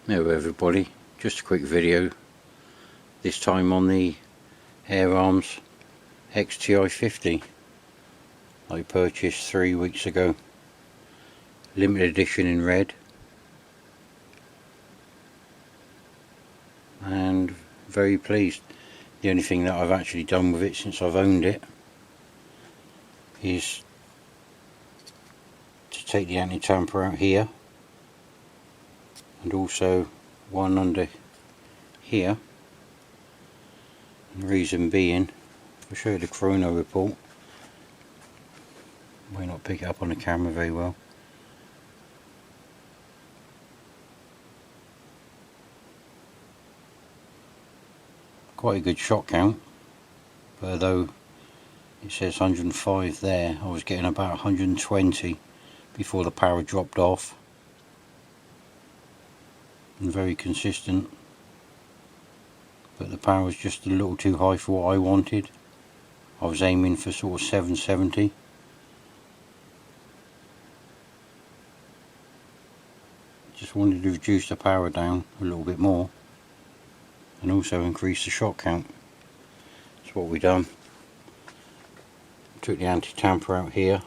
Hello everybody, just a quick video, this time on the Air Arms XTi-50 I purchased 3 weeks ago. Limited edition in red, and very pleased. The only thing that I've actually done with it since I've owned it is to take the anti-tamper out here, and also one under here. And the reason being, I'll show you the chrono report. May not pick it up on the camera very well. Quite a good shot count, but although it says 105 there, I was getting about 120 before the power dropped off, and very consistent, but the power was just a little too high for what I wanted. I was aiming for sort of 770. Just wanted to reduce the power down a little bit more and also increase the shot count. That's what we done. Took the anti-tamper out here.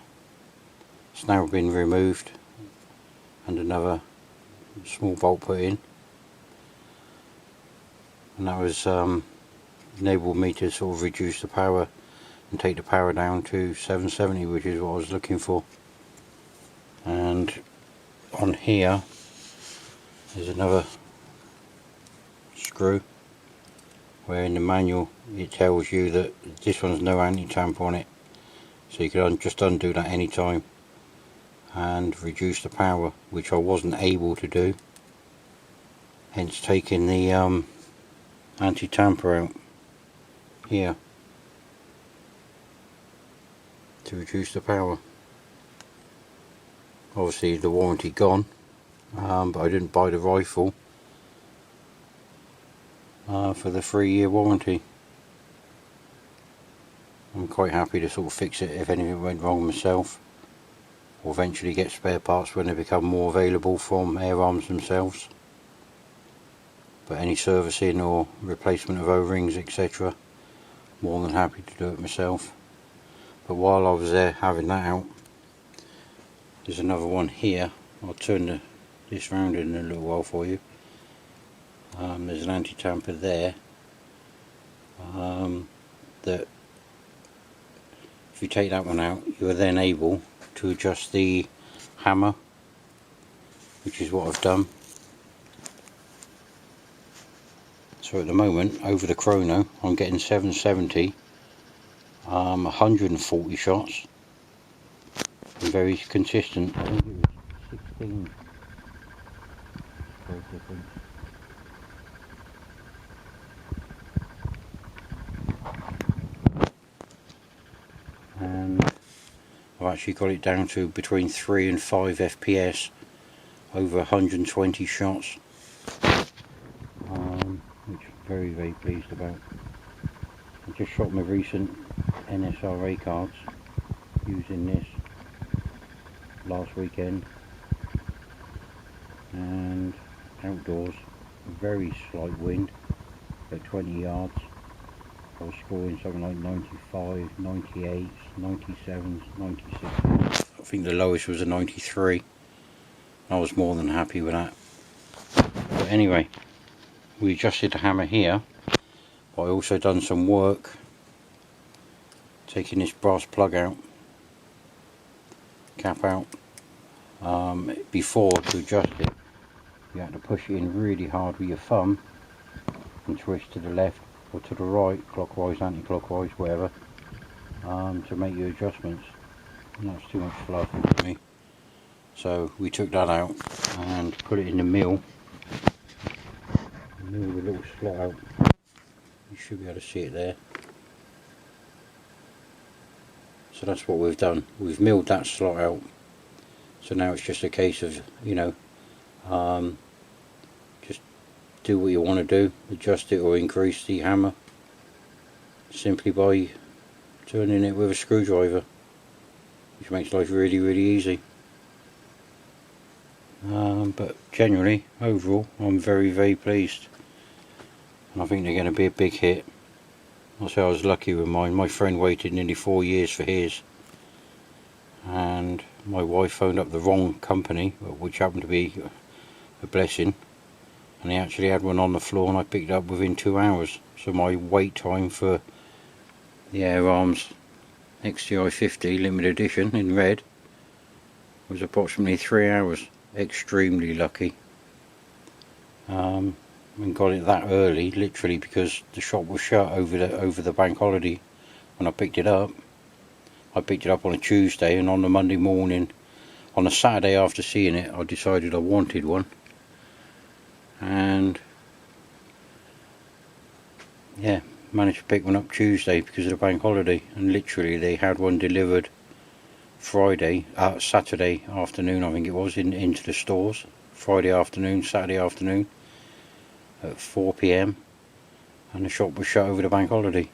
It's now been removed and another small bolt put in, and that was enabled me to sort of reduce the power and take the power down to 770, which is what I was looking for. And on here there's another screw where in the manual it tells you that this one's no anti-tamper on it, so you can just undo that anytime and reduce the power, which I wasn't able to do, hence taking the anti-tamper out here to reduce the power. Obviously the warranty gone, but I didn't buy the rifle for the 3-year warranty. I'm quite happy to sort of fix it if anything went wrong myself, or eventually get spare parts when they become more available from Air Arms themselves. But any servicing or replacement of O-rings, etc., more than happy to do it myself. But while I was there having that out, there's another one here. I'll turn this round in a little while for you. There's an anti-tamper there that if you take that one out, you are then able to adjust the hammer, which is what I've done. So at the moment, over the chrono, I'm getting 770, 140 shots, and very consistent. I think it was 16 difference. And I've actually got it down to between 3 and 5 FPS over 120 shots, which I'm very, very pleased about. I just shot my recent NSRA cards using this last weekend, and outdoors, very slight wind at 20 yards. I was scoring something like 95, 98, 97, 96. I think the lowest was a 93. I was more than happy with that. But anyway, we adjusted the hammer here, but I also done some work taking this brass plug out, cap out. Before, to adjust it, you had to push it in really hard with your thumb and twist to the left or to the right, clockwise, anti-clockwise, whatever, to make your adjustments. And that's too much fluff for me. So we took that out and put it in the mill. Mill the little slot out. You should be able to see it there. So that's what we've done. We've milled that slot out. So now it's just a case of, you know, just do what you want to do, adjust it or increase the hammer simply by turning it with a screwdriver, which makes life really, really easy. But generally, overall, I'm very pleased, and I think they're going to be a big hit. I say I was lucky with mine. My friend waited nearly 4 years for his, and my wife phoned up the wrong company, which happened to be a blessing, and they actually had one on the floor, and I picked it up within 2 hours. So my wait time for the Air Arms XTi-50 limited edition in red was approximately 3 hours. Extremely lucky. And got it that early, literally because the shop was shut over the bank holiday when I picked it up. I picked it up on a Tuesday, and on the Monday morning, on a Saturday after seeing it, I decided I wanted one. And yeah, managed to pick one up Tuesday because of the bank holiday, and literally they had one delivered Saturday afternoon, I think it was, into the stores. Friday afternoon, Saturday afternoon at 4 PM, and the shop was shut over the bank holiday.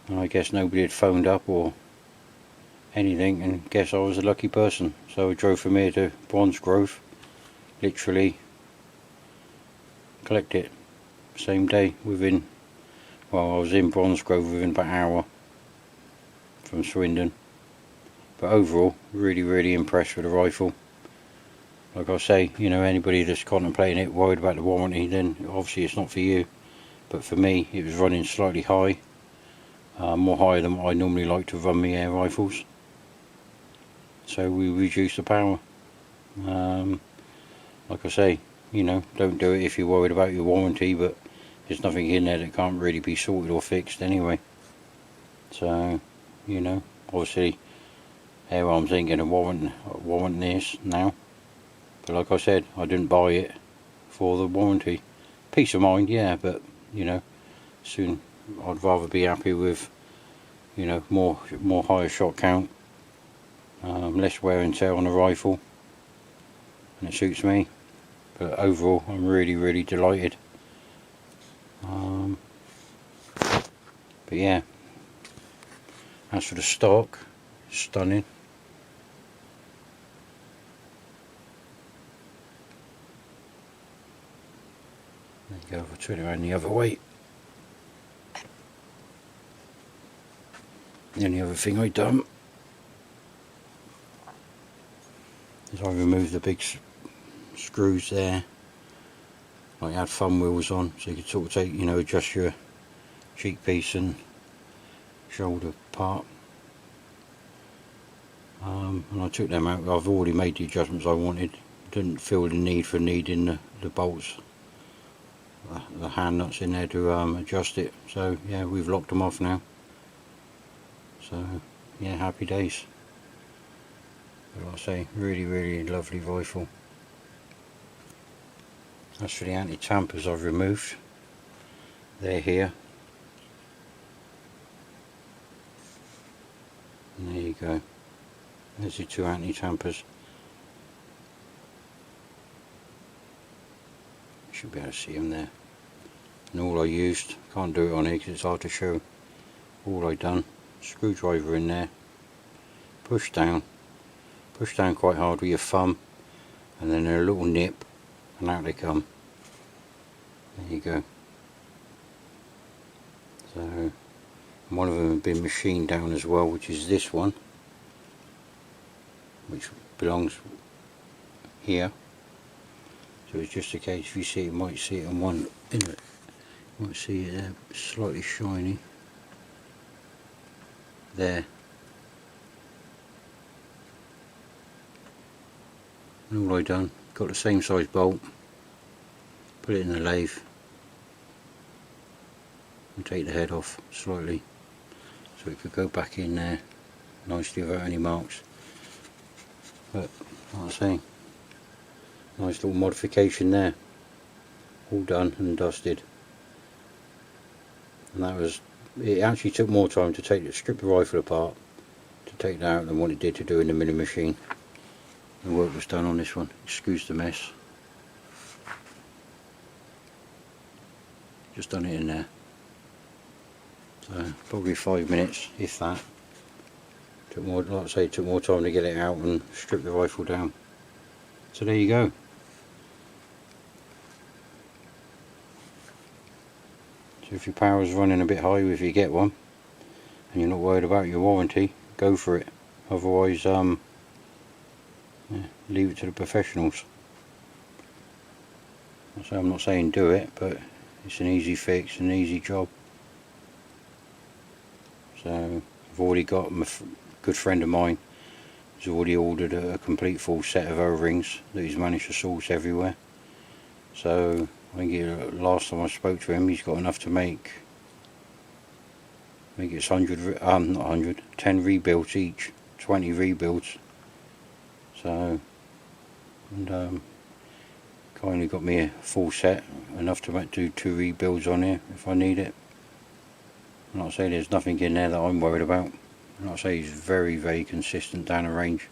And I guess nobody had phoned up or anything, and guess I was a lucky person. So I drove from here to Bronsgrove, literally collect it same day within, well, I was in Bronsgrove within about an hour from Swindon. But overall, really impressed with the rifle. Like I say, you know, anybody that's contemplating it, worried about the warranty, then obviously it's not for you. But for me, it was running slightly high, more higher than what I normally like to run my air rifles. So we reduced the power. Like I say, you know, don't do it if you're worried about your warranty, but there's nothing in there that can't really be sorted or fixed anyway. So, you know, obviously Air Arms ain't going to warrant this now. But like I said, I didn't buy it for the warranty. Peace of mind, yeah, but you know, soon I'd rather be happy with, you know, more higher shot count, less wear and tear on a rifle, and it suits me. But overall, I'm really delighted. But yeah, as for the stock, stunning. There you go, if I turn it around the other way. The only other thing I done is I removed the big screws there. I had thumb wheels on, so you could sort of take, you know, adjust your cheek piece and shoulder part. And I took them out. I've already made the adjustments I wanted. Didn't feel the need for needing the bolts, the hand nuts in there to adjust it. So yeah, we've locked them off now. So yeah, happy days. But like I say, really lovely rifle. As for the anti-tampers I've removed, they're here. And there you go. There's the two anti-tampers. You should be able to see them there. And all I used, can't do it on here because it's hard to show. All I done, screwdriver in there, push down quite hard with your thumb, and then a little nip, and out they come. There you go. So one of them has been machined down as well, which is this one, which belongs here. So it's just a case, if you see it, you might see it on one, you might see it there, slightly shiny there. And all I done, got the same size bolt, put it in the lathe and take the head off slightly so it could go back in there nicely without any marks. But like I say, nice little modification there, all done and dusted. And that was, it actually took more time to strip the rifle apart to take that out than what it did to do in the milling machine. The work was done on this one, excuse the mess. Just done it in there. So probably 5 minutes, if that. Took more, like I say, took more time to get it out and strip the rifle down. So there you go. So if your power's running a bit high, if you get one and you're not worried about your warranty, go for it. Otherwise yeah, leave it to the professionals. So I'm not saying do it, but it's an easy fix, an easy job. So I've already got a good friend of mine who's already ordered a complete full set of O-rings that he's managed to source everywhere. So I think last time I spoke to him, he's got enough to make, I think it's 100, not 100, 10 rebuilds each, 20 rebuilds. So, and kindly got me a full set, enough to do 2 rebuilds on here if I need it. I'm not saying there's nothing in there that I'm worried about. I'm not saying he's very, very consistent down the range.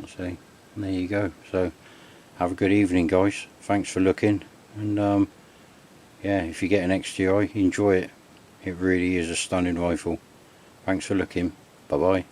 I'll say, and there you go. So have a good evening, guys. Thanks for looking, and yeah, if you get an XTi, enjoy it. It really is a stunning rifle. Thanks for looking. Bye bye.